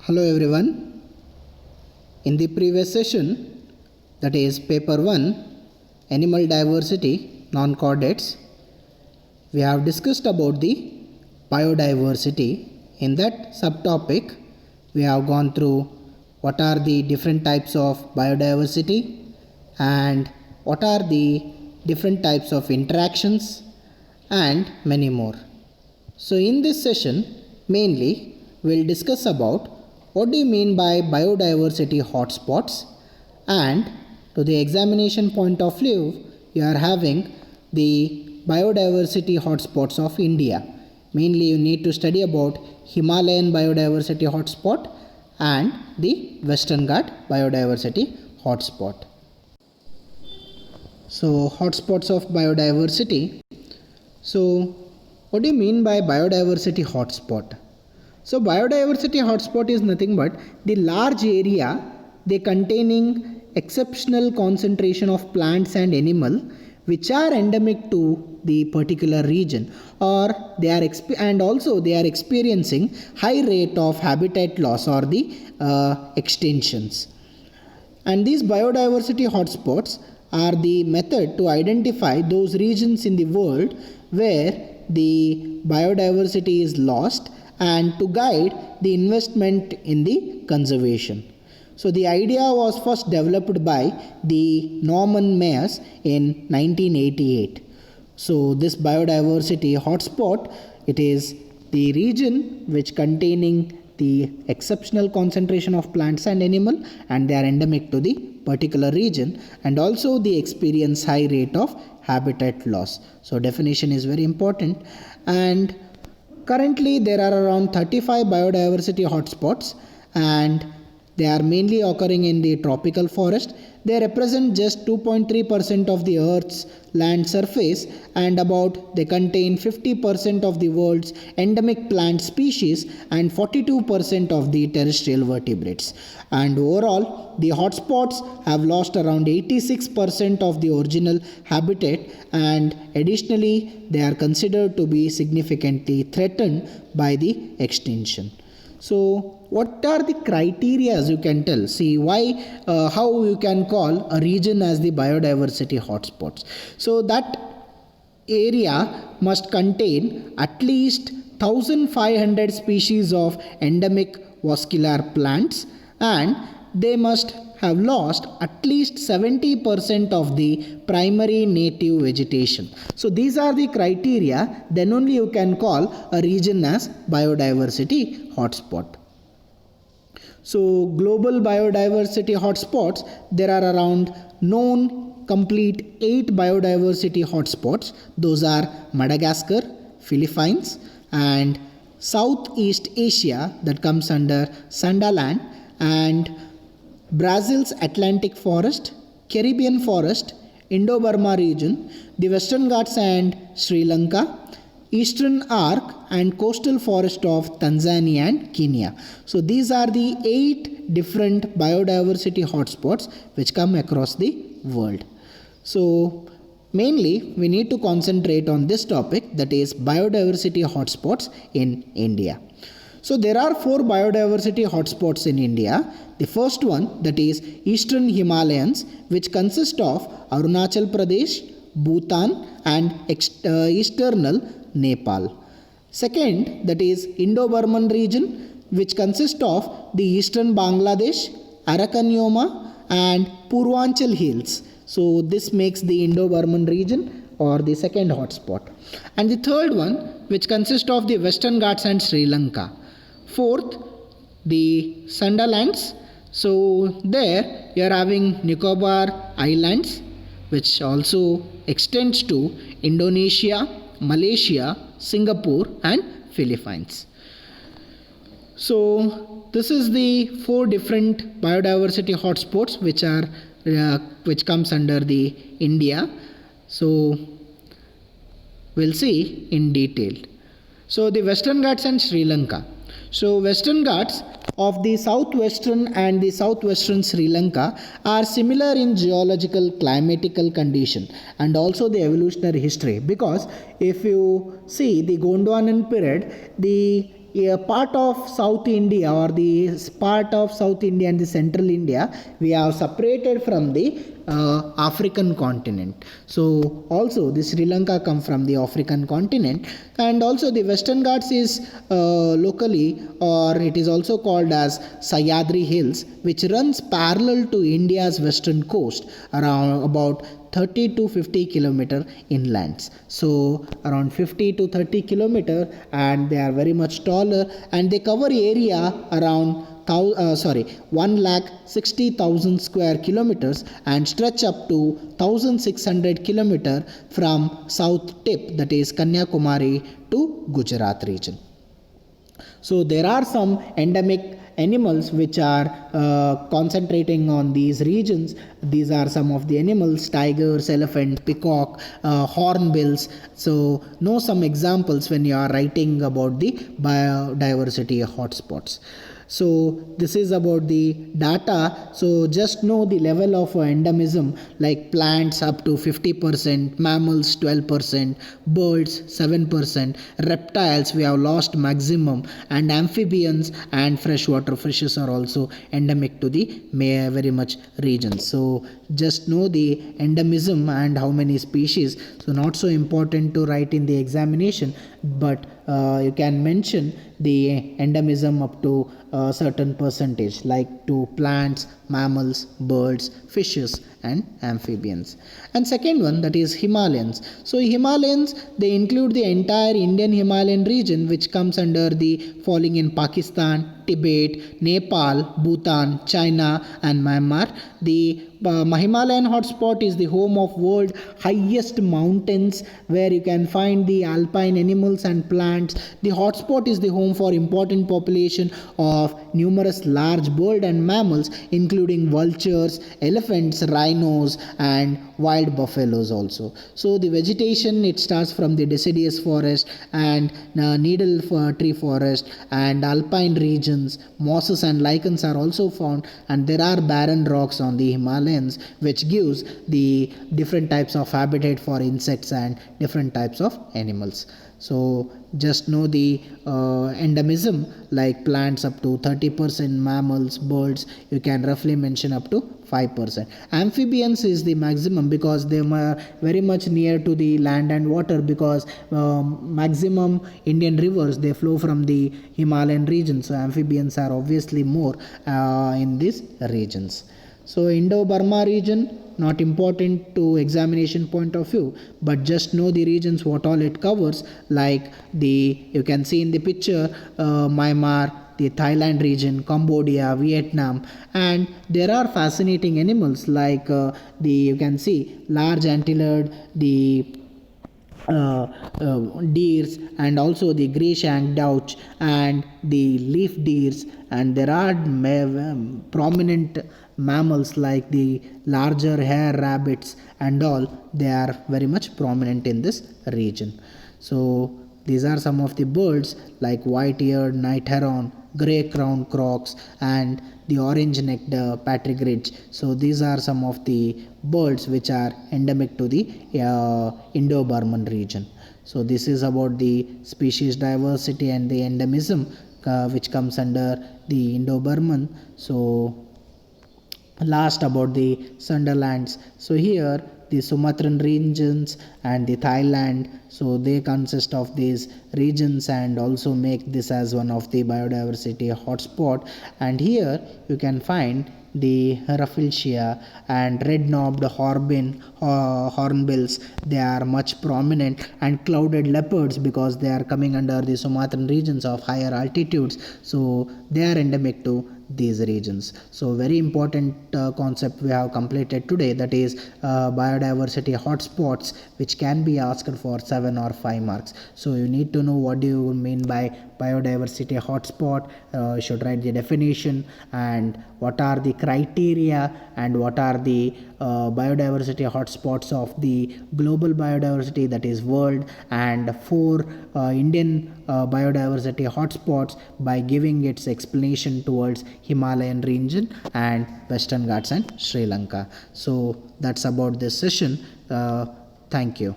Hello everyone. In the previous session, that is paper 1, animal diversity, non-chordates, we have discussed about the biodiversity. In that subtopic, we have gone through what are the different types of biodiversity and what are the different types of interactions and many more. So in this session, mainly we'll discuss about what do you mean by biodiversity hotspots, and to the examination point of view, you are having the biodiversity hotspots of India. Mainly you need to study about Himalayan biodiversity hotspot and the Western Ghat biodiversity hotspot. So hotspots of biodiversity. So what do you mean by biodiversity hotspot? So biodiversity hotspot is nothing but the large area they containing exceptional concentration of plants and animal which are endemic to the particular region, or they are and also they are experiencing high rate of habitat loss or the extinctions. And these biodiversity hotspots are the method to identify those regions in the world where the biodiversity is lost and to guide the investment in the conservation. So the idea was first developed by the Norman Mayers in 1988. So this biodiversity hotspot, it is the region which containing the exceptional concentration of plants and animal, and they are endemic to the particular region, and also they experience high rate of habitat loss. So definition is very important. And currently there are around 35 biodiversity hotspots, and they are mainly occurring in the tropical forest. They represent just 2.3% of the Earth's land surface, and they contain 50% of the world's endemic plant species and 42% of the terrestrial vertebrates. And overall, the hotspots have lost around 86% of the original habitat, and additionally, they are considered to be significantly threatened by the extinction. So what are the criteria you can tell? See how you can call a region as the biodiversity hotspots. So that area must contain at least 1500 species of endemic vascular plants, and they must have lost at least 70% of the primary native vegetation. So these are the criteria, then only you can call a region as biodiversity hotspot. So global biodiversity hotspots, there are around known complete 8 biodiversity hotspots. Those are Madagascar, Philippines, and Southeast Asia, that comes under Sundaland, and Brazil's Atlantic forest, Caribbean forest, Indo-Burma region, the Western Ghats and Sri Lanka, Eastern Arc and coastal forest of Tanzania and Kenya. So these are the 8 different biodiversity hotspots which come across the world. So mainly we need to concentrate on this topic, that is biodiversity hotspots in India. So there are 4 biodiversity hotspots in India. The first one, that is Eastern Himalayas, which consist of Arunachal Pradesh, Bhutan and external Nepal. Second, that is Indo-Burman region, which consists of the Eastern Bangladesh, Arakan Yoma and Purvanchal Hills. So this makes the Indo-Burman region or the second hotspot. And the third one, which consists of the Western Ghats and Sri Lanka. Fourth, the Sundalands. So there you are having Nicobar Islands, which also extends to Indonesia, Malaysia, Singapore and Philippines. So this is the 4 different biodiversity hotspots which comes under the India. So we'll see in detail. So the Western Ghats and Sri Lanka. So Western Ghats of the southwestern and the southwestern Sri Lanka are similar in geological climatical condition and also the evolutionary history, because if you see the Gondwanan period, the part of South India, or the part of South India and the Central India, we have separated from the African continent. So also the Sri Lanka come from the African continent, and also the Western Ghats is locally, or it is also called as Sahyadri Hills, which runs parallel to India's western coast around about 30 to 50 kilometer inlands. So around 50 to 30 kilometer, and they are very much taller, and they cover area around 1,60,000 square kilometers and stretch up to 1,600 kilometer from south tip, that is Kanyakumari, to Gujarat region. So there are some endemic animals which are concentrating on these regions. These are some of the animals: tigers, elephant, peacock, hornbills. So know some examples when you are writing about the biodiversity hotspots. So this is about the data. So just know the level of endemism, like plants up to 50%, mammals 12%, birds 7%, reptiles we have lost maximum, and amphibians and freshwater fishes are also endemic to the very much regions. So just know the endemism and how many species. So not so important to write in the examination, but you can mention the endemism up to a certain percentage, like to plants, mammals, birds, fishes, and amphibians. And second one, that is Himalayans. So Himalayans, they include the entire Indian Himalayan region, which comes under the falling in Pakistan, Tibet, Nepal, Bhutan, China, and Myanmar. The Himalayan hotspot is the home of world highest mountains, where you can find the alpine animals and plants. The hotspot is the home for important population of numerous large bird and mammals, including vultures, elephants, rhinos, and wild buffaloes also. So the vegetation, it starts from the deciduous forest and needle tree forest and alpine regions. Mosses and lichens are also found, and there are barren rocks on the Himalayas, which gives the different types of habitat for insects and different types of animals. So just know the endemism, like plants up to 30%, mammals, birds you can roughly mention up to 5%. Amphibians is the maximum because they are very much near to the land and water, because maximum Indian rivers, they flow from the Himalayan region. So amphibians are obviously more in these regions. So Indo-Burma region, not important to examination point of view, but just know the regions what all it covers, like you can see in the picture, Myanmar, the Thailand region, Cambodia, Vietnam, and there are fascinating animals like you can see large antelope, the deers, and also the grey shank douch and the leaf deers, and there are prominent mammals like the larger hare rabbits and all. They are very much prominent in this region. So these are some of the birds like white-eared night heron, grey-crowned crocs, and the orange-necked partridge. So these are some of the birds which are endemic to the Indo-Burman region. So this is about the species diversity and the endemism which comes under the Indo-Burman. So last about the Sunderlands. So here the Sumatran regions and the Thailand, so they consist of these regions and also make this as one of the biodiversity hotspot. And here you can find the Rafflesia and red-knobbed hornbills. They are much prominent, and clouded leopards, because they are coming under the Sumatran regions of higher altitudes, so they are endemic to these regions. So very important concept we have completed today, that is biodiversity hotspots, which can be asked for 7 or 5 marks. So you need to know what do you mean by biodiversity hotspot. You should write the definition and what are the criteria and what are the biodiversity hotspots of the global biodiversity, that is world, and 4 Indian biodiversity hotspots by giving its explanation towards Himalayan region and Western Ghats and Sri Lanka. So that's about this session. Thank you.